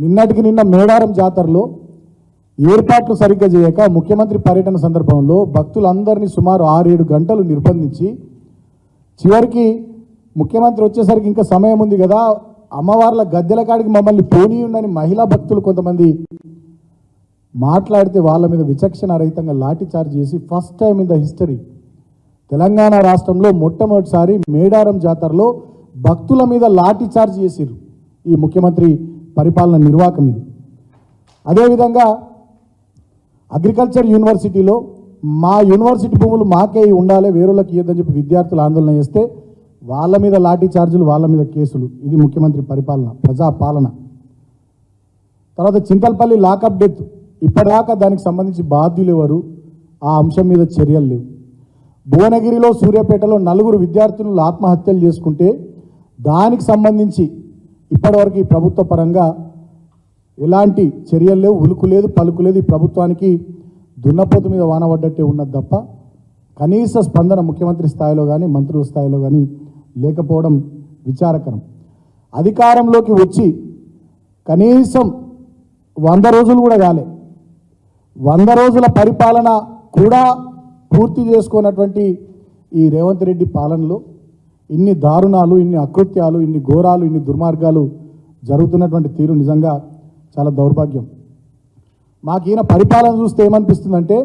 నిన్నటికి నిన్న మేడారం జాతరలో ఏర్పాట్లు సరిగ్గా చేయక ముఖ్యమంత్రి పర్యటన సందర్భంలో భక్తులందరినీ సుమారు 6-7 గంటలు నిర్బంధించి చివరికి ముఖ్యమంత్రి వచ్చేసరికి ఇంకా సమయం ఉంది కదా, అమ్మవార్ల గద్దెల కాడికి మమ్మల్ని పోనీయుండని మహిళా భక్తులు కొంతమంది మాట్లాడితే వాళ్ళ మీద విచక్షణ రహితంగా లాఠీ చార్జ్ చేసి first time in the history Telangana రాష్ట్రంలో మొట్టమొదటిసారి మేడారం జాతరలో భక్తుల మీద లాఠీ చార్జ్ చేసిరు ఈ ముఖ్యమంత్రి పరిపాలన నిర్వాహకం ఇది. అదేవిధంగా అగ్రికల్చర్ యూనివర్సిటీలో మా యూనివర్సిటీ భూములు మాకే ఉండాలి, వేరులకు ఇవ్వదని చెప్పి విద్యార్థులు ఆందోళన చేస్తే వాళ్ళ మీద లాఠీ చార్జీలు, వాళ్ళ మీద కేసులు. ఇది ముఖ్యమంత్రి పరిపాలన, ప్రజాపాలన. తర్వాత చింతల్పల్లి లాకప్ డెత్, ఇప్పటిదాకా దానికి సంబంధించి బాధ్యులు ఎవరు, ఆ అంశం మీద చర్యలు లేవు. భువనగిరిలో సూర్యాపేటలో 4 విద్యార్థులు ఆత్మహత్యలు చేసుకుంటే దానికి సంబంధించి ఇప్పటివరకు ఈ ప్రభుత్వ పరంగా ఎలాంటి చర్యలు లేవు, ఉలుకు లేదు, పలుకు లేదు. ఈ ప్రభుత్వానికి దున్నపోతు మీద వాన పడ్డట్టే ఉన్నది తప్ప కనీస స్పందన ముఖ్యమంత్రి స్థాయిలో కానీ మంత్రుల స్థాయిలో కానీ లేకపోవడం విచారకరం. అధికారంలోకి వచ్చి కనీసం 100 రోజులు కూడా కాలే, 100 రోజుల పరిపాలన కూడా పూర్తి చేసుకున్నటువంటి ఈ రేవంత్ రెడ్డి పాలనలో ఇన్ని దారుణాలు, ఇన్ని అకృత్యాలు, ఇన్ని ఘోరాలు, ఇన్ని దుర్మార్గాలు జరుగుతున్నటువంటి తీరు నిజంగా చాలా దౌర్భాగ్యం. మాకు ఈయన పరిపాలన చూస్తే ఏమనిపిస్తుందంటే,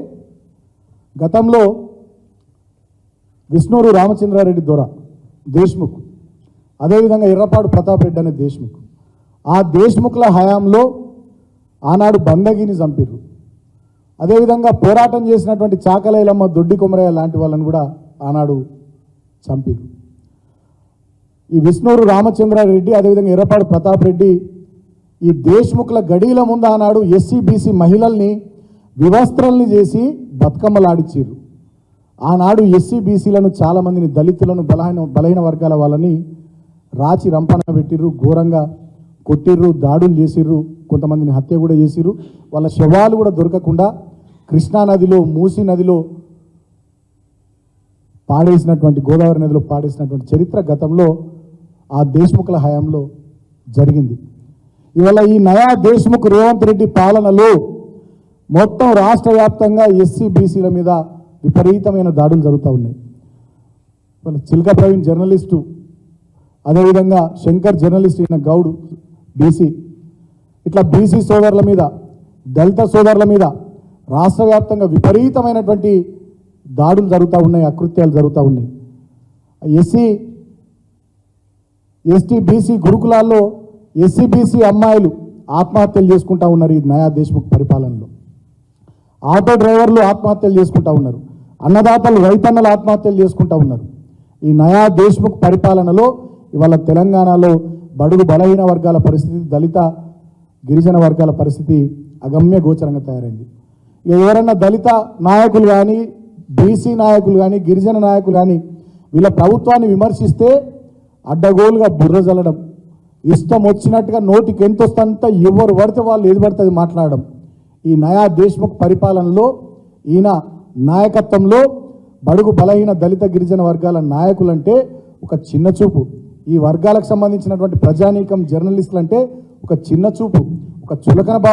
గతంలో విష్ణూరు రామచంద్రారెడ్డి దొర దేశ్ముఖ్, అదేవిధంగా ఎర్రపాడు ప్రతాప్ రెడ్డి అనే దేశ్ముఖ్, ఆ దేశ్ముఖ్ల హయాంలో ఆనాడు బందగిని చంపిర్రు. అదేవిధంగా పోరాటం చేసినటువంటి చాకలైలమ్మ, దొడ్డి కొమరయ్య లాంటి వాళ్ళని కూడా ఆనాడు చంపిర్రు. ఈ విష్ణూరు రామచంద్రారెడ్డి అదేవిధంగా ఎర్రపాడు ప్రతాప్ రెడ్డి ఈ దేశ్ముఖ్ల గడీల ముందు ఆనాడు ఎస్సీ బీసీ మహిళల్ని వివస్త్రల్ని చేసి బతుకమ్మలాడిచ్చిర్రు. ఆనాడు ఎస్సీ బీసీలను చాలామందిని, దళితులను, బలహీన వర్గాల వాళ్ళని రాచి రంపన పెట్టిర్రు, ఘోరంగా కొట్టిర్రు, దాడులు చేసిర్రు, కొంతమందిని హత్య కూడా చేసిర్రు. వాళ్ళ శవాలు కూడా దొరకకుండా కృష్ణానదిలో, మూసీ నదిలో పాడేసినటువంటి, గోదావరి నదిలో పాడేసినటువంటి చరిత్ర గతంలో ఆ దేశ్ముఖ్ల హయాంలో జరిగింది. ఇవాళ ఈ నయా దేశ్ముఖ్ రేవంత్ రెడ్డి పాలనలో మొత్తం రాష్ట్ర వ్యాప్తంగా ఎస్సీ బీసీల మీద విపరీతమైన దాడులు జరుగుతూ ఉన్నాయి. వాళ్ళ చిల్క ప్రవీణ్ జర్నలిస్టు, అదేవిధంగా శంకర్ జర్నలిస్ట్, ఈయన గౌడ్ బీసీ, ఇట్లా బీసీ సోదరుల మీద, దళిత సోదరుల మీద రాష్ట్ర వ్యాప్తంగా విపరీతమైనటువంటి దాడులు జరుగుతూ ఉన్నాయి, అకృత్యాలు జరుగుతూ ఉన్నాయి. ఎస్టీ బీసీ గురుకులాల్లో ఎస్సీ బీసీ అమ్మాయిలు ఆత్మహత్యలు చేసుకుంటూ ఉన్నారు ఈ నయా దేశ్ముఖ్ పరిపాలనలో. ఆటో డ్రైవర్లు ఆత్మహత్యలు చేసుకుంటూ ఉన్నారు, అన్నదాతలు, రైతన్నలు ఆత్మహత్యలు చేసుకుంటూ ఉన్నారు. ఈ నయా దేశ్ముఖ్ పరిపాలనలో ఇవాళ తెలంగాణలో బడుగు బలహీన వర్గాల పరిస్థితి, దళిత గిరిజన వర్గాల పరిస్థితి అగమ్య గోచరంగా తయారైంది. ఎవరన్నా దళిత నాయకులు కానీ, బీసీ నాయకులు కానీ, గిరిజన నాయకులు కానీ వీళ్ళ ప్రభుత్వాన్ని విమర్శిస్తే అడ్డగోలుగా బుర్ర జల్లడం, ఇష్టం వచ్చినట్టుగా నోటికి ఎంత వస్తుందంత ఎవరు పడితే వాళ్ళు ఏది పడితే అది మాట్లాడడం. ఈ నయా దేశ్ముఖ్ పరిపాలనలో, ఈయన నాయకత్వంలో బడుగు బలహీన దళిత గిరిజన వర్గాల నాయకులంటే ఒక చిన్న చూపు, ఈ వర్గాలకు సంబంధించినటువంటి ప్రజానీకం, జర్నలిస్టులు అంటే ఒక చిన్న చూపు, ఒక చులకన